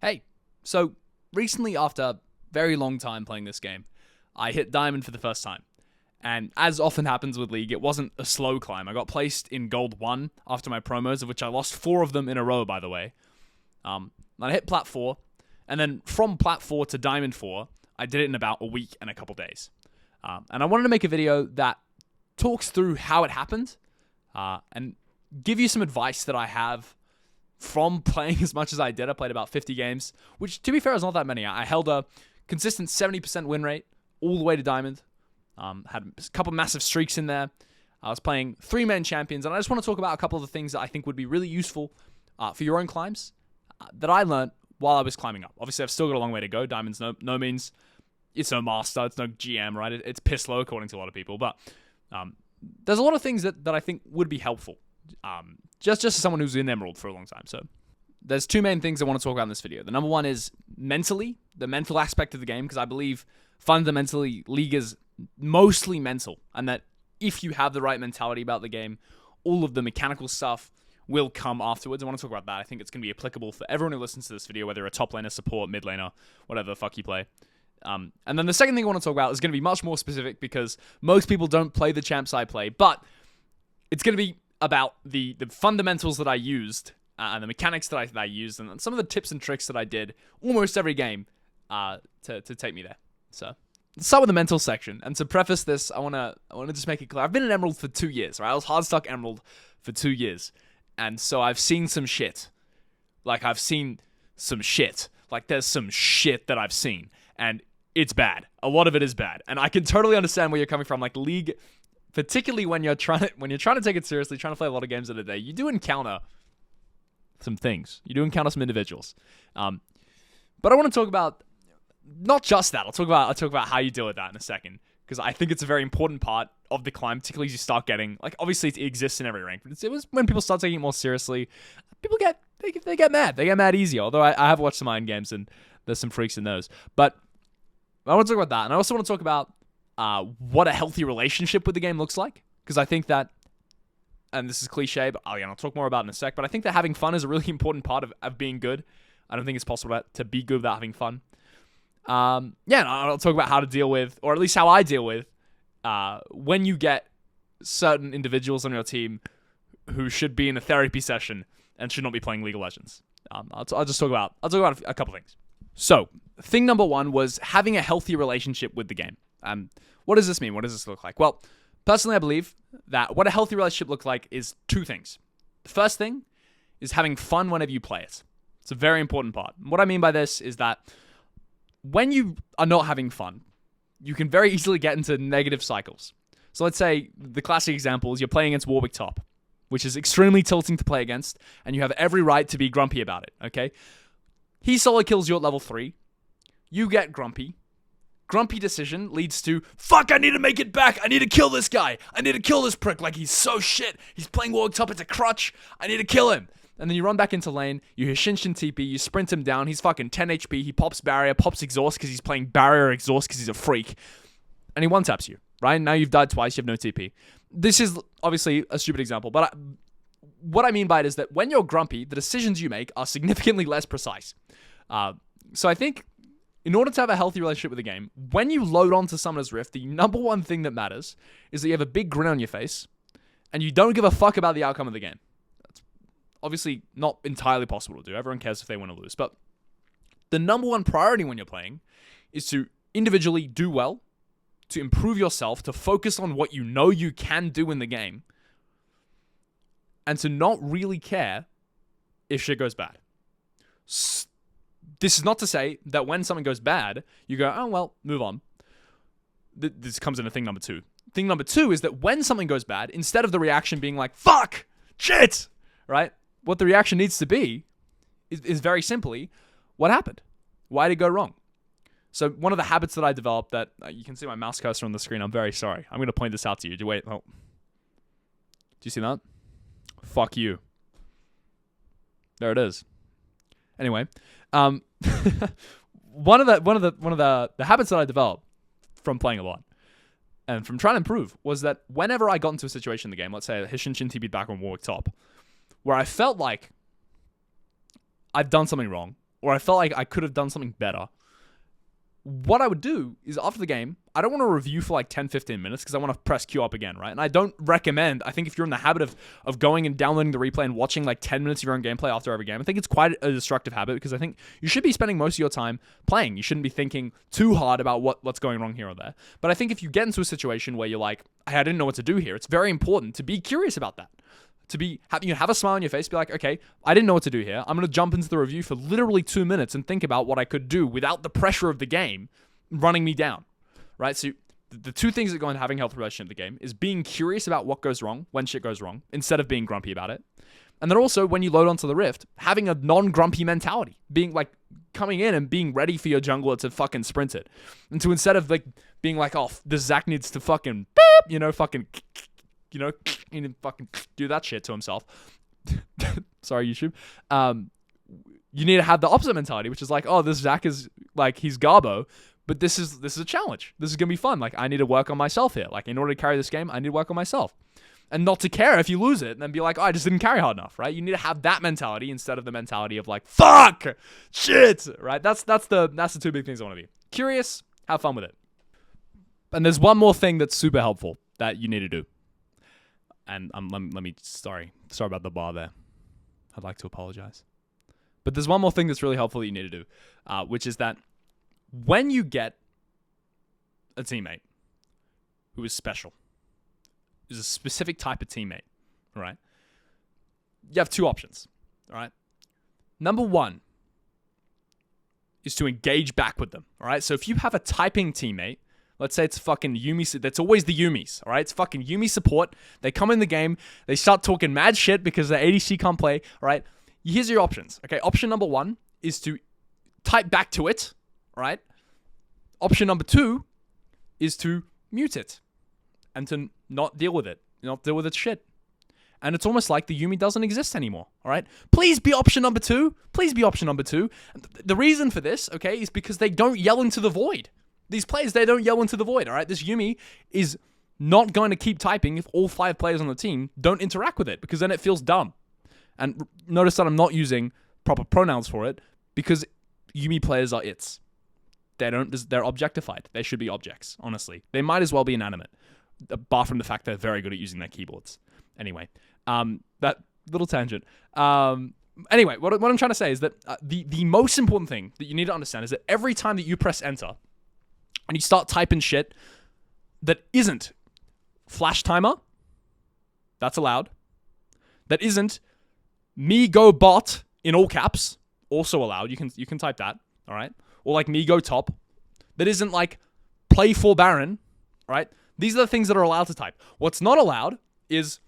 Hey, so recently after a very long time playing this game, I hit Diamond for the first time. And as often happens with League, it wasn't a slow climb. I got placed in Gold 1 after my promos, of which I lost 4 of them in a row, by the way. I hit Plat 4, and then from Plat 4 to Diamond 4, I did it in about a week and a couple days. And I wanted to make a video that talks through how it happened, and give you some advice that I have from playing as much as I did. I played about 50 games, which, to be fair, is not that many. I held a consistent 70% win rate all the way to Diamond. Had a couple massive streaks in there. I was playing 3-man champions, and I just want to talk about a couple of the things that I think would be really useful for your own climbs that I learned while I was climbing up. Obviously, I've still got a long way to go. Diamond's no means, it's no master, it's no GM, right? It's piss low according to a lot of people, but there's a lot of things that I think would be helpful. Just as someone who's in Emerald for a long time. So there's 2 main things I want to talk about in this video. The number one is mentally, the mental aspect of the game, because I believe fundamentally League is mostly mental, and that if you have the right mentality about the game, all of the mechanical stuff will come afterwards. I want to talk about that. I think it's going to be applicable for everyone who listens to this video, whether you're a top laner, support, mid laner, whatever the fuck you play. And then the second thing I want to talk about is going to be much more specific, because most people don't play the champs I play, but it's going to be about the fundamentals that I used, and the mechanics that I used, and some of the tips and tricks that I did almost every game to take me there. So let's start with the mental section. And to preface this, I want to just make it clear. I've been in Emerald for 2 years, right? I was hardstuck Emerald for 2 years. And so I've seen some shit. Like, I've seen some shit. Like, there's some shit that I've seen. And it's bad. A lot of it is bad. And I can totally understand where you're coming from. Like, League, particularly when you're trying to take it seriously, trying to play a lot of games in a day, you do encounter some things. You do encounter some individuals. But I want to talk about not just that. I'll talk about how you deal with that in a second, because I think it's a very important part of the climb, particularly as you start getting, like, obviously it exists in every rank, but it was when people start taking it more seriously, people get mad. They get mad easy. Although I have watched some Iron games, and there's some freaks in those. But I want to talk about that, and I also want to talk about what a healthy relationship with the game looks like, because I think that, and this is cliche, but I'll talk more about it in a sec, but I think that having fun is a really important part of being good. I don't think it's possible to be good without having fun. And I'll talk about how to deal with, or at least how I deal with, when you get certain individuals on your team who should be in a therapy session and should not be playing League of Legends. I'll talk about a couple things. So, thing number one was having a healthy relationship with the game. What does this mean? What does this look like? Well, personally, I believe that what a healthy relationship looks like is 2 things. The first thing is having fun whenever you play it. It's a very important part. What I mean by this is that when you are not having fun, you can very easily get into negative cycles. So let's say the classic example is you're playing against Warwick top, which is extremely tilting to play against, and you have every right to be grumpy about it, okay? He solo kills you at level 3. You get grumpy. Grumpy decision leads to, fuck, I need to make it back. I need to kill this guy. I need to kill this prick. Like, he's so shit. He's playing Warwick top. It's a crutch. I need to kill him. And then you run back into lane, you hear Shinshin TP, you sprint him down, he's fucking 10 HP, he pops barrier, pops exhaust because he's playing barrier exhaust because he's a freak, and he one-taps you, right? Now you've died twice, you have no TP. This is obviously a stupid example, but what I mean by it is that when you're grumpy, the decisions you make are significantly less precise. So I think in order to have a healthy relationship with the game, when you load onto Summoner's Rift, the number one thing that matters is that you have a big grin on your face, and you don't give a fuck about the outcome of the game. Obviously not entirely possible to do. Everyone cares if they win or lose. But the number one priority when you're playing is to individually do well, to improve yourself, to focus on what you know you can do in the game, and to not really care if shit goes bad. This is not to say that when something goes bad, you go, oh, well, move on. This comes into thing number 2. Thing number 2 is that when something goes bad, instead of the reaction being like, fuck, shit, right? What the reaction needs to be is very simply, what happened? Why did it go wrong? So one of the habits that I developed that, you can see my mouse cursor on the screen, I'm very sorry. I'm going to point this out to you. Do you see that? Fuck you. There it is. Anyway, one of the habits that I developed from playing a lot and from trying to improve was that whenever I got into a situation in the game, let's say Hishinshin TP'd back on Warwick top, where I felt like I've done something wrong, or I felt like I could have done something better, what I would do is after the game, I don't want to review for like 10, 15 minutes because I want to press queue up again, right? And I don't recommend, I think if you're in the habit of going and downloading the replay and watching like 10 minutes of your own gameplay after every game, I think it's quite a destructive habit because I think you should be spending most of your time playing. You shouldn't be thinking too hard about what's going wrong here or there. But I think if you get into a situation where you're like, hey, I didn't know what to do here, it's very important to be curious about that. Have a smile on your face, be like, okay, I didn't know what to do here. I'm going to jump into the review for literally 2 minutes and think about what I could do without the pressure of the game running me down, right? So the two things that go into having a healthy relationship with the game is being curious about what goes wrong when shit goes wrong instead of being grumpy about it. And then also when you load onto the Rift, having a non-grumpy mentality, being like coming in and being ready for your jungler to fucking sprint it. And to instead of like being like, oh, the Zac needs to fucking beep, fucking do that shit to himself. Sorry, YouTube. You need to have the opposite mentality, which is like, oh, this Zac is like, he's Garbo, but this is a challenge. This is gonna be fun. Like, I need to work on myself here. Like, in order to carry this game, I need to work on myself, and not to care if you lose it and then be like, oh, I just didn't carry hard enough, right? You need to have that mentality instead of the mentality of like, fuck, shit, right? That's the two big things I want to be curious, have fun with it. And there's one more thing that's super helpful that you need to do. And let me sorry about the bar there. I'd like to apologize. But there's one more thing that's really helpful that you need to do, which is that when you get a teammate who is special, who's a specific type of teammate, all right, you have two options, all right? Number one is to engage back with them, all right? So if you have a typing teammate, let's say it's fucking Yuumi. That's always the Yuumis, all right? It's fucking Yuumi support. They come in the game. They start talking mad shit because the ADC can't play, all right? Here's your options, okay? Option number one is to type back to it, all right? Option number two is to mute it and to not deal with it, not deal with its shit. And it's almost like the Yuumi doesn't exist anymore, all right? Please be option number two. Please be option number two. The reason for this, okay, is because they don't yell into the void. These players, they don't yell into the void, all right? This Yuumi is not going to keep typing if all 5 players on the team don't interact with it, because then it feels dumb. And notice that I'm not using proper pronouns for it, because Yuumi players are its. They're objectified. They should be objects, honestly. They might as well be inanimate, apart from the fact they're very good at using their keyboards. Anyway, that little tangent. Anyway, what I'm trying to say is that the most important thing that you need to understand is that every time that you press enter, and you start typing shit that isn't flash timer, that's allowed. That isn't me go bot in all caps, also allowed. You can type that, all right? Or like me go top. That isn't like play for Baron, right? These are the things that are allowed to type. What's not allowed is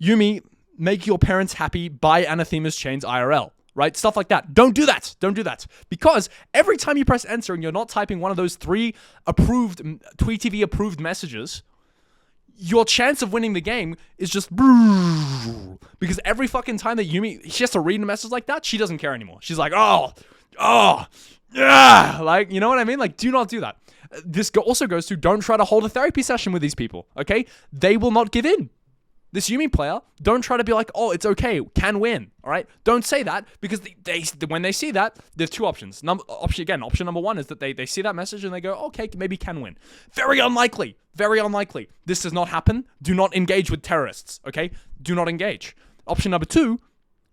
Yuumi, make your parents happy, buy Anathema's chains IRL. Right? Stuff like that. Don't do that. Don't do that. Because every time you press enter and you're not typing one of those 3 approved, TweetTV approved messages, your chance of winning the game is just... Because every fucking time that Yuumi, she has to read a message like that, she doesn't care anymore. She's like, oh, yeah. Like, you know what I mean? Like, do not do that. This also goes to don't try to hold a therapy session with these people, okay? They will not give in. This Yuumi player, don't try to be like, oh, it's okay, can win, all right? Don't say that, because they when they see that, there's 2 options. Option number 1 is that they see that message and they go, okay, maybe can win. Very unlikely, very unlikely. This does not happen. Do not engage with terrorists, okay? Do not engage. Option number 2,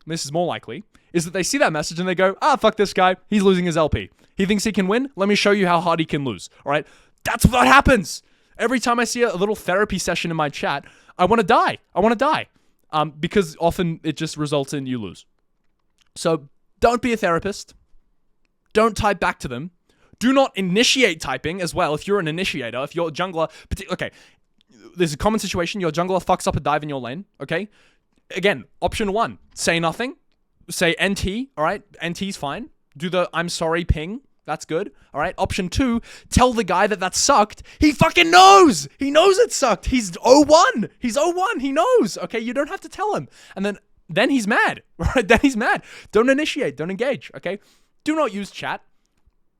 this is more likely, is that they see that message and they go, fuck this guy, he's losing his LP. He thinks he can win, let me show you how hard he can lose, all right? That's what happens. Every time I see a little therapy session in my chat, I want to die. Because often it just results in you lose. So don't be a therapist. Don't type back to them. Do not initiate typing as well. If you're an initiator, if you're a jungler, okay, there's a common situation. Your jungler fucks up a dive in your lane, okay? Again, option 1, say nothing. Say NT, all right? NT's fine. Do the I'm sorry ping. That's good. All right. Option 2, tell the guy that sucked. He fucking knows. He knows it sucked. He's 0-1. He's 0-1. He knows. Okay. You don't have to tell him. And then he's mad. Right. Then he's mad. Don't initiate. Don't engage. Okay. Do not use chat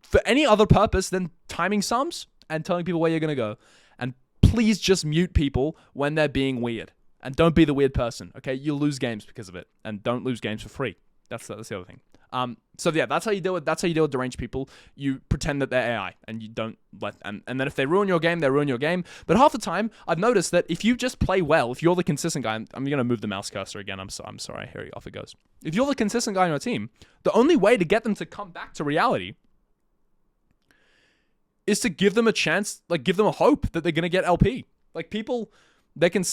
for any other purpose than timing sums and telling people where you're going to go. And please just mute people when they're being weird. And don't be the weird person. Okay. You'll lose games because of it. And don't lose games for free. That's the other thing. So yeah, that's how you deal with deranged people. You pretend that they're AI, and you don't let and then if they ruin your game, they ruin your game. But half the time, I've noticed that if you just play well, if you're the consistent guy, I'm gonna move the mouse cursor again. I'm sorry, here off it goes. If you're the consistent guy on your team, the only way to get them to come back to reality is to give them a chance, like give them a hope that they're gonna get LP. Like people, they can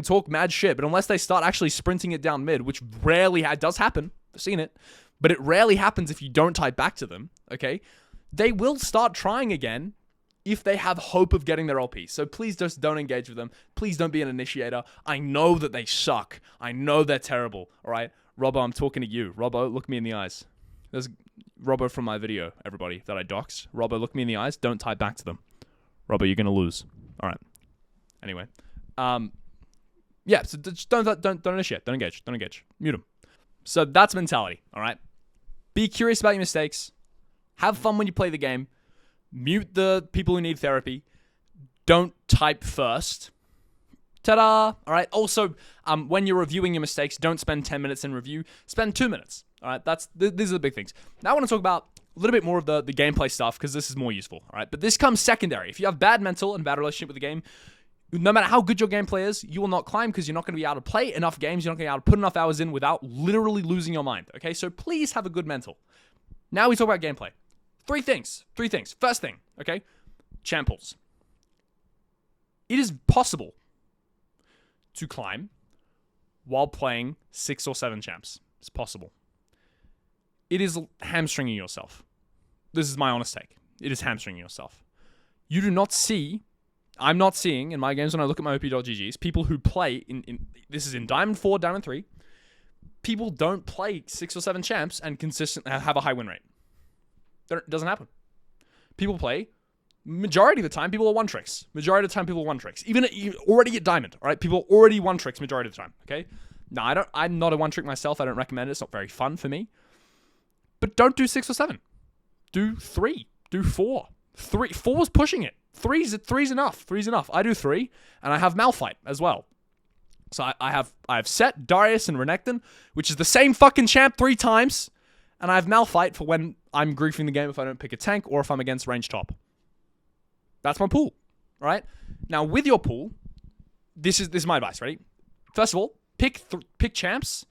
talk mad shit, but unless they start actually sprinting it down mid, which rarely does happen, I've seen it, but it rarely happens if you don't type back to them, okay? They will start trying again if they have hope of getting their LP. So please just don't engage with them. Please don't be an initiator. I know that they suck. I know they're terrible, all right? Robbo, I'm talking to you. Robbo, look me in the eyes. There's Robbo from my video, everybody, that I doxed. Robbo, look me in the eyes. Don't type back to them. Robbo, you're going to lose. All right. Anyway. Yeah, so just don't initiate. Don't engage. Mute them. So that's mentality, all right? Be curious about your mistakes. Have fun when you play the game. Mute the people who need therapy. Don't type first. Ta-da! All right. Also, when you're reviewing your mistakes, don't spend 10 minutes in review. Spend 2 minutes. All right. These are the big things. Now I want to talk about a little bit more of the gameplay stuff because this is more useful. All right. But this comes secondary. If you have bad mental and bad relationship with the game, no matter how good your gameplay is, you will not climb because you're not going to be able to play enough games. You're not going to be able to put enough hours in without literally losing your mind. Okay. So please have a good mental. Now we talk about gameplay. Three things. First thing. Okay. Champ pools. It is possible to climb while playing 6 or 7 champs. It's possible. It is hamstringing yourself. This is my honest take. It is hamstringing yourself. You do not see, I'm not seeing in my games when I look at my OP.GGs, people who play this is in Diamond 4, Diamond 3, people don't play 6 or 7 champs and consistently have a high win rate. It doesn't happen. People play, majority of the time, people are one tricks. Majority of the time, people are one tricks. Even already at Diamond, all right? People already one tricks majority of the time, okay? Now, I'm not a one trick myself. I don't recommend it. It's not very fun for me. But don't do 6 or 7. Do 3. Do 4. 4's pushing it. 3's enough. 3's enough. I do 3, and I have Malphite as well. So I have Set, Darius, and Renekton, which is the same fucking champ 3 times, and I have Malphite for when I'm griefing the game if I don't pick a tank or if I'm against range top. That's my pool, right? Now, with your pool, this is my advice, ready? First of all, pick champs.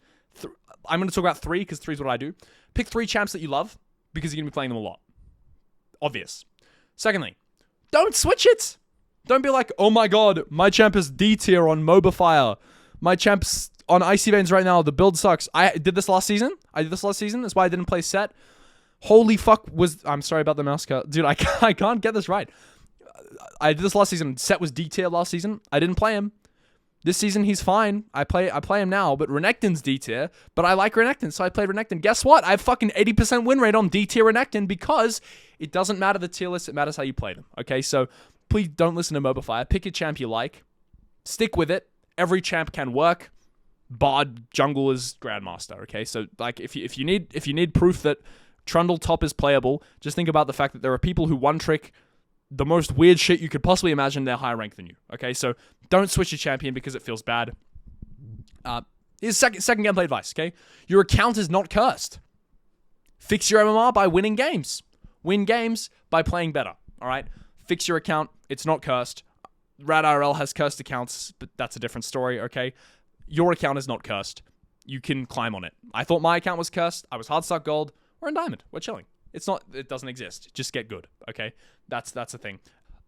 I'm going to talk about 3 because 3 is what I do. Pick 3 champs that you love because you're going to be playing them a lot. Obvious. Secondly, don't switch it. Don't be like, oh my god, my champ is D tier on MOBA Fire. My champ's on Icy Veins right now. The build sucks. I did this last season. That's why I didn't play Set. Holy fuck I'm sorry about the mouse cut. Dude, I can't get this right. I did this last season. Set was D tier last season. I didn't play him. This season, he's fine. I play him now, but Renekton's D tier, but I like Renekton, so I played Renekton. Guess what? I have fucking 80% win rate on D tier Renekton because it doesn't matter the tier list, it matters how you play them. Okay, so please don't listen to MOBA Fire. Pick a champ you like. Stick with it. Every champ can work. Bard, jungle is Grandmaster, okay? So like if you need proof that Trundle top is playable, just think about the fact that there are people who one trick the most weird shit you could possibly imagine. They're higher ranked than you. Okay, so don't switch your champion because it feels bad. Here's second gameplay advice. Okay, your account is not cursed. Fix your MMR by winning games. Win games by playing better. All right, fix your account. It's not cursed. RadRL has cursed accounts, but that's a different story. Okay, your account is not cursed. You can climb on it. I thought my account was cursed. I was hardstuck gold. We're in diamond. We're chilling. It's not. It doesn't exist. Just get good. Okay, that's the thing.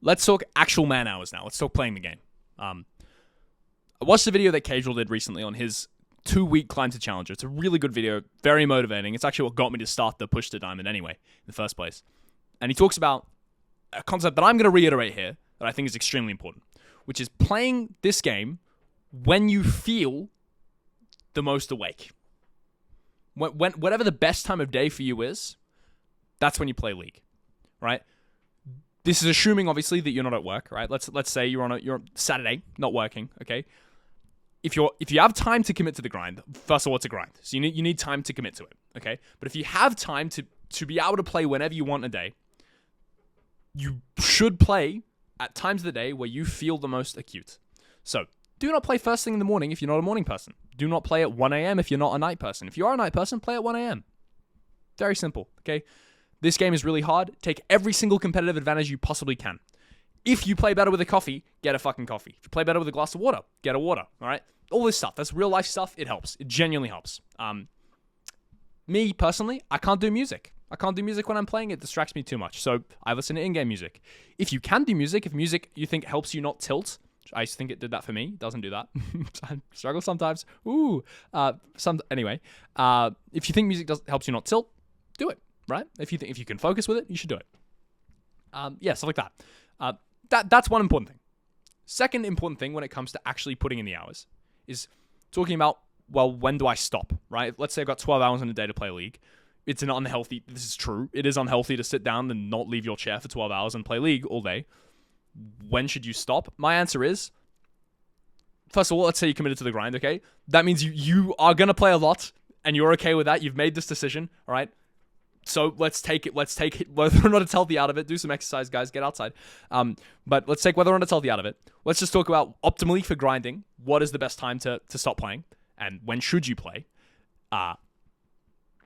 Let's talk actual man hours now. Let's talk playing the game. I watched a video that Casual did recently on his 2-week climb to Challenger. It's a really good video, very motivating. It's actually what got me to start the push to Diamond anyway, in the first place. And he talks about a concept that I'm going to reiterate here that I think is extremely important, which is playing this game when you feel the most awake. Whatever the best time of day for you is, that's when you play League, right? This is assuming, obviously, that you're not at work, right? Let's say you're on Saturday, not working, okay? If you have time to commit to the grind, first of all, it's a grind. So you need time to commit to it, okay? But if you have time to be able to play whenever you want a day, you should play at times of the day where you feel the most acute. So do not play first thing in the morning if you're not a morning person. Do not play at 1 a.m. if you're not a night person. If you are a night person, play at 1 a.m. Very simple, okay? This game is really hard. Take every single competitive advantage you possibly can. If you play better with a coffee, get a fucking coffee. If you play better with a glass of water, get a water, all right? All this stuff, that's real life stuff. It helps. It genuinely helps. Me, personally, I can't do music. I can't do music when I'm playing. It distracts me too much. So I listen to in-game music. If you can do music, if music you think helps you not tilt, I think it did that for me. It doesn't do that. I struggle sometimes. Anyway, if you think music helps you not tilt, do it, right? If you can focus with it, you should do it. Stuff like that. That's one important thing. Second important thing when it comes to actually putting in the hours is talking about, well, when do I stop, right? Let's say I've got 12 hours in a day to play League. This is true. It is unhealthy to sit down and not leave your chair for 12 hours and play League all day. When should you stop? My answer is, first of all, let's say you're committed to the grind, okay? That means you are going to play a lot and you're okay with that. You've made this decision, all right? So let's take it, whether or not it's healthy out of it. Do some exercise, guys. Get outside. But let's take whether or not it's healthy out of it. Let's just talk about optimally for grinding. What is the best time to stop playing? And when should you play?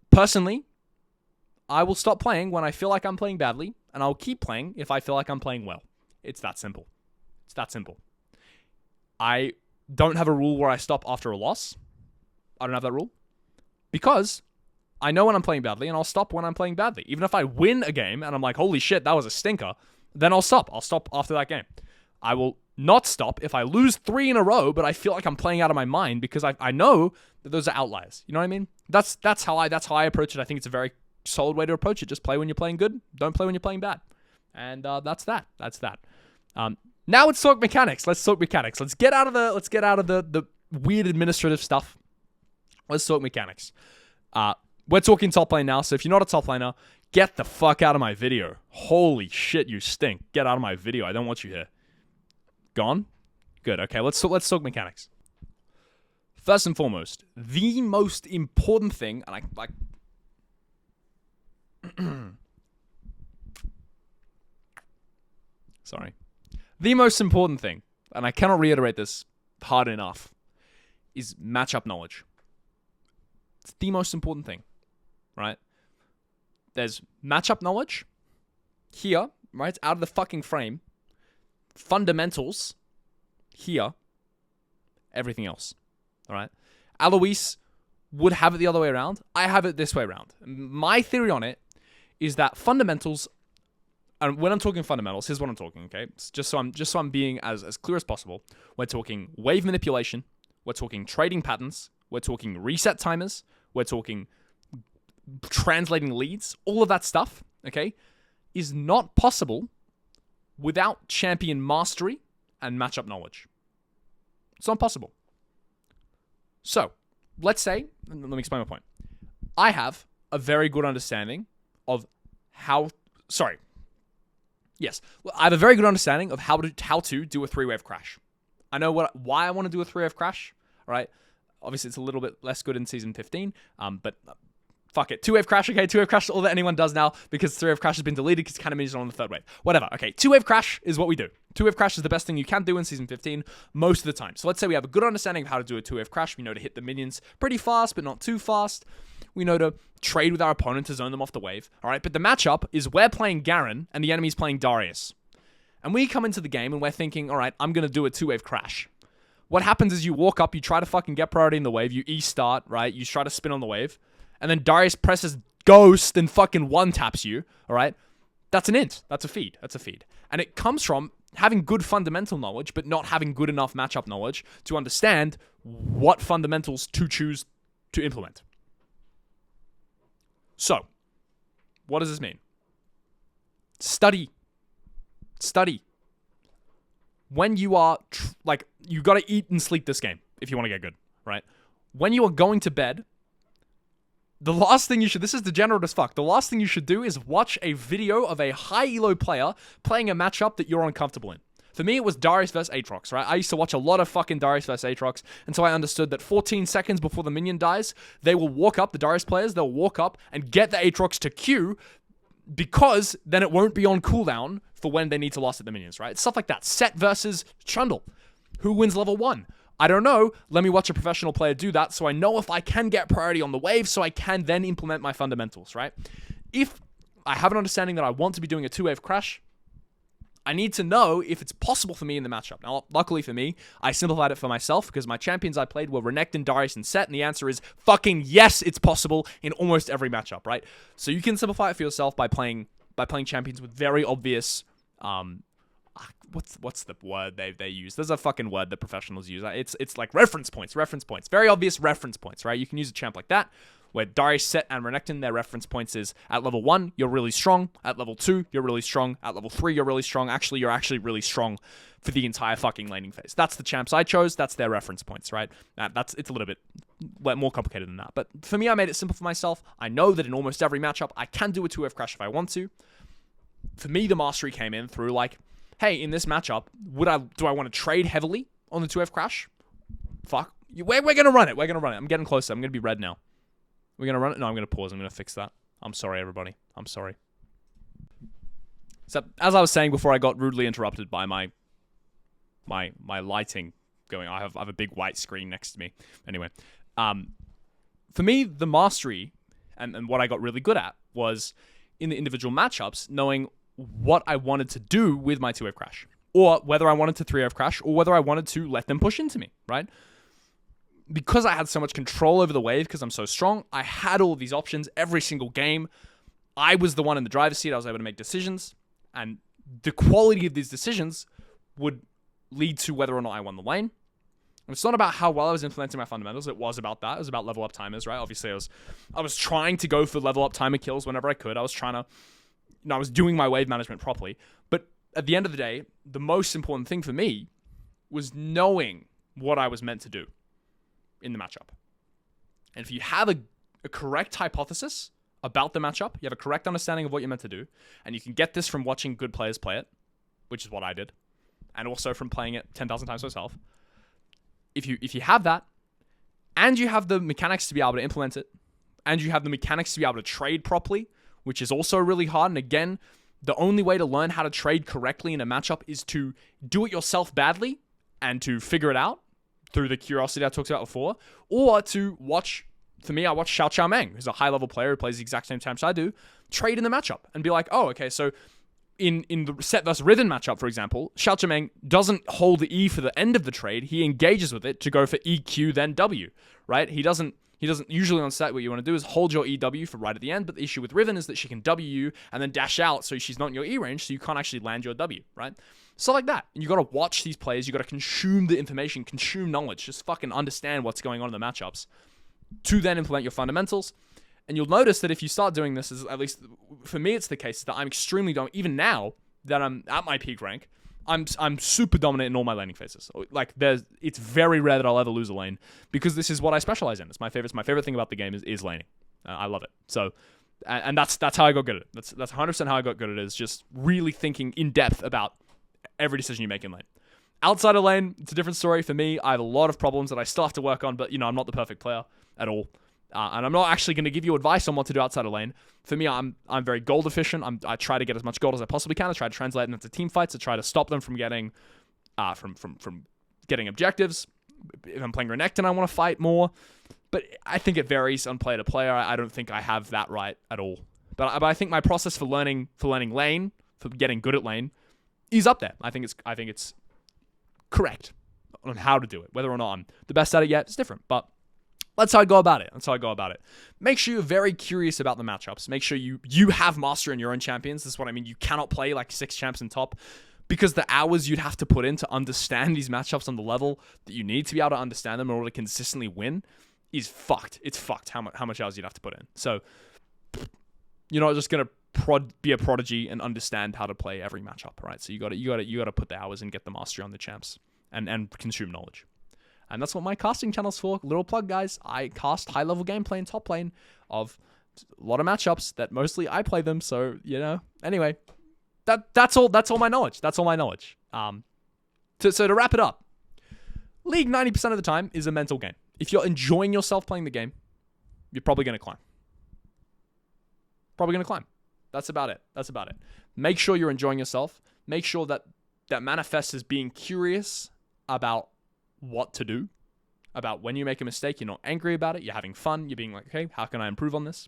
Personally, I will stop playing when I feel like I'm playing badly, and I'll keep playing if I feel like I'm playing well. It's that simple. I don't have a rule where I stop after a loss. I don't have that rule. Because I know when I'm playing badly, and I'll stop when I'm playing badly. Even if I win a game, and I'm like, holy shit, that was a stinker, then I'll stop. I'll stop after that game. I will not stop if I lose 3 in a row, but I feel like I'm playing out of my mind because I know that those are outliers. You know what I mean? That's how I approach it. I think it's a very solid way to approach it. Just play when you're playing good. Don't play when you're playing bad. And that's that. Now let's talk mechanics. Let's get out of the weird administrative stuff. Let's talk mechanics. We're talking top lane now. So if you're not a top laner, get the fuck out of my video. Holy shit, you stink. Get out of my video. I don't want you here. Gone? Good. Okay, let's talk mechanics. First and foremost, the most important thing, and sorry. The most important thing, and I cannot reiterate this hard enough, is matchup knowledge. It's the most important thing, right? There's matchup knowledge here, right? Out of the fucking frame. Fundamentals here. Everything else, all right? Alois would have it the other way around. I have it this way around. My theory on it is that fundamentals, and when I'm talking fundamentals, here's what I'm talking, okay? It's just so I'm being as clear as possible. We're talking wave manipulation. We're talking trading patterns. We're talking reset timers. We're talking translating leads. All of that stuff, okay, is not possible without champion mastery and matchup knowledge. It's not possible. So, let's say, let me explain my point. I have a very good understanding of I have a very good understanding of how to do a 3-wave crash. I know why I want to do a 3-wave crash, all right? Obviously, it's a little bit less good in Season 15, but fuck it. 2-wave crash, okay? 2-wave crash is all that anyone does now because 3-wave crash has been deleted because Cannon is on the 3rd wave. Whatever, okay. 2-wave crash is what we do. 2-wave crash is the best thing you can do in Season 15 most of the time. So let's say we have a good understanding of how to do a 2-wave crash. We know to hit the minions pretty fast, but not too fast. We know to trade with our opponent to zone them off the wave, all right? But the matchup is we're playing Garen and the enemy's playing Darius. And we come into the game and we're thinking, all right, I'm going to do a 2-wave crash. What happens is you walk up, you try to fucking get priority in the wave, you E-start, right? You try to spin on the wave, and then Darius presses Ghost and fucking one-taps you, all right? That's an int. That's a feed. And it comes from having good fundamental knowledge, but not having good enough matchup knowledge to understand what fundamentals to choose to implement. So, what does this mean? Study. When you are, you gotta eat and sleep this game if you want to get good, right? When you are going to bed, the last thing this is degenerate as fuck, the last thing you should do is watch a video of a high elo player playing a matchup that you're uncomfortable in. For me, it was Darius vs. Aatrox, right? I used to watch a lot of fucking Darius vs. Aatrox until I understood that 14 seconds before the minion dies, they will walk up, the Darius players, they'll walk up and get the Aatrox to Q because then it won't be on cooldown for when they need to last at the minions, right? Stuff like that. Set versus Trundle. Who wins level 1? I don't know. Let me watch a professional player do that so I know if I can get priority on the wave so I can then implement my fundamentals, right? If I have an understanding that I want to be doing a 2-wave crash, I need to know if it's possible for me in the matchup. Now, luckily for me, I simplified it for myself because my champions I played were Renekton, Darius, and Sett, and the answer is fucking yes, it's possible in almost every matchup, right? So you can simplify it for yourself by playing champions with very obvious, what's the word they use? There's a fucking word that professionals use. It's like reference points, very obvious reference points, right? You can use a champ like that, where Darius, Sett, and Renekton, their reference points is at level 1, you're really strong. At level 2, you're really strong. At level 3, you're really strong. Actually, you're actually really strong for the entire fucking laning phase. That's the champs I chose. That's their reference points, right? It's a little bit more complicated than that. But for me, I made it simple for myself. I know that in almost every matchup, I can do a 2F crash if I want to. For me, the mastery came in through like, hey, in this matchup, do I want to trade heavily on the 2F crash? Fuck. We're going to run it. We're going to run it. I'm getting closer. I'm going to be red now. We're going to run it? No, I'm going to pause. I'm going to fix that. I'm sorry, everybody. I'm sorry. So, as I was saying before I got rudely interrupted by my lighting going, I have a big white screen next to me. Anyway, for me, the mastery and what I got really good at was in the individual matchups, knowing what I wanted to do with my 2F crash, or whether I wanted to 3F crash, or whether I wanted to let them push into me, right? Because I had so much control over the wave, because I'm so strong, I had all of these options every single game. I was the one in the driver's seat. I was able to make decisions, and the quality of these decisions would lead to whether or not I won the lane. And it's not about how well I was implementing my fundamentals. It was about that. It was about level up timers, right? Obviously, I was trying to go for level up timer kills whenever I could. I was trying to, I was doing my wave management properly. But at the end of the day, the most important thing for me was knowing what I was meant to do in the matchup. And if you have a correct hypothesis about the matchup, you have a correct understanding of what you're meant to do, and you can get this from watching good players play it, which is what I did, and also from playing it 10,000 times myself. If you have that, and you have the mechanics to be able to implement it, and you have the mechanics to be able to trade properly, which is also really hard, and again, the only way to learn how to trade correctly in a matchup is to do it yourself badly and to figure it out through the curiosity I talked about before, or to watch, for me, I watch Xiao Qiao Meng, who's a high-level player who plays the exact same champs I do, trade in the matchup and be like, oh, okay, so in the Sett vs Riven matchup, for example, Xiao Qiao Meng doesn't hold the E for the end of the trade. He engages with it to go for EQ, then W, right? He doesn't usually on Sett, what you want to do is hold your EW for right at the end, but the issue with Riven is that she can W you and then dash out, so she's not in your E range, so you can't actually land your W, right? So like that. And you got to watch these plays, you got to consume the information, consume knowledge, just fucking understand what's going on in the matchups to then implement your fundamentals. And you'll notice that if you start doing this, at least for me it's the case, that I'm extremely dominant. Even now that I'm at my peak rank, I'm super dominant in all my laning phases. Like it's very rare that I'll ever lose a lane because this is what I specialize in. It's my favorite thing about the game is laning. I love it. So, and that's how I got good at it. That's 100% how I got good at it, is just really thinking in depth about every decision you make in lane. Outside of lane, it's a different story. For me, I have a lot of problems that I still have to work on, but I'm not the perfect player at all. And I'm not actually going to give you advice on what to do outside of lane. For me, I'm very gold efficient. I try to get as much gold as I possibly can. I try to translate them into team fights to try to stop them from getting from getting objectives. If I'm playing Renekton, I want to fight more. But I think it varies on player to player. I don't think I have that right at all. But I think my process for learning lane, for getting good at lane, is up there. I think it's correct on how to do it. Whether or not I'm the best at it yet, it's different. But that's how I go about it. Make sure you're very curious about the matchups. Make sure you have master in your own champions. This is what I mean. You cannot play like 6 champs in top, because the hours you'd have to put in to understand these matchups on the level that you need to be able to understand them in order to consistently win is fucked. It's fucked how much hours you'd have to put in. So you're not just gonna be a prodigy and understand how to play every matchup, right? So you got to put the hours and get the mastery on the champs and consume knowledge. And that's what my casting channel's for. Little plug, guys. I cast high-level gameplay in top lane of a lot of matchups that mostly I play them. So, anyway, that's all my knowledge. That's all my knowledge. So to wrap it up, League 90% of the time is a mental game. If you're enjoying yourself playing the game, you're probably going to climb. That's about it. Make sure you're enjoying yourself. Make sure that manifests as being curious about what to do, about when you make a mistake, you're not angry about it, you're having fun, you're being like, okay, how can I improve on this?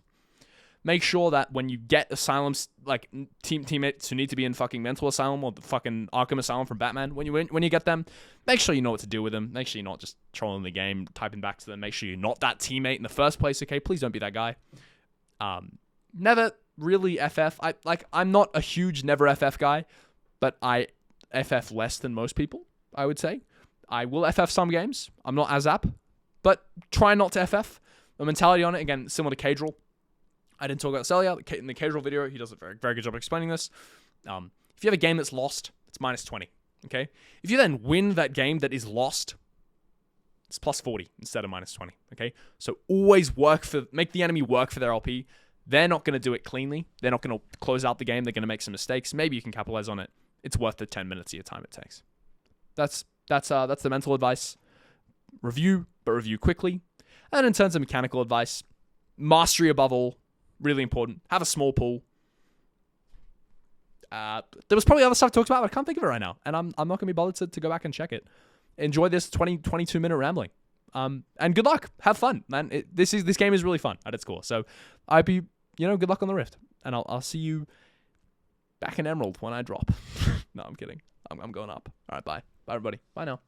Make sure that when you get asylums, like teammates who need to be in fucking mental asylum or the fucking Arkham Asylum from Batman, when you get them, make sure you know what to do with them. Make sure you're not just trolling the game, typing back to them. Make sure you're not that teammate in the first place. Okay, please don't be that guy. Never really FF. I'm not a huge never FF guy, but I FF less than most people, I would say. I will FF some games. I'm not as apt, but try not to FF. The mentality on it, again, similar to Cadrel. I didn't talk about this earlier. In the Cadrel video, he does a very, very good job explaining this. If you have a game that's lost, it's minus 20. Okay? If you then win that game that is lost, it's plus 40 instead of minus 20. Okay? So always make the enemy work for their LP. They're not going to do it cleanly. They're not going to close out the game. They're going to make some mistakes. Maybe you can capitalize on it. It's worth the 10 minutes of your time it takes. That's the mental advice. Review, but review quickly. And in terms of mechanical advice, mastery above all. Really important. Have a small pool. There was probably other stuff talked about, but I can't think of it right now. And I'm not going to be bothered to go back and check it. Enjoy this 22 minute rambling. And good luck. Have fun, man. This game is really fun at its core. So good luck on the Rift. And I'll see you back in Emerald when I drop. No, I'm kidding. I'm going up. All right, bye. Bye, everybody. Bye now.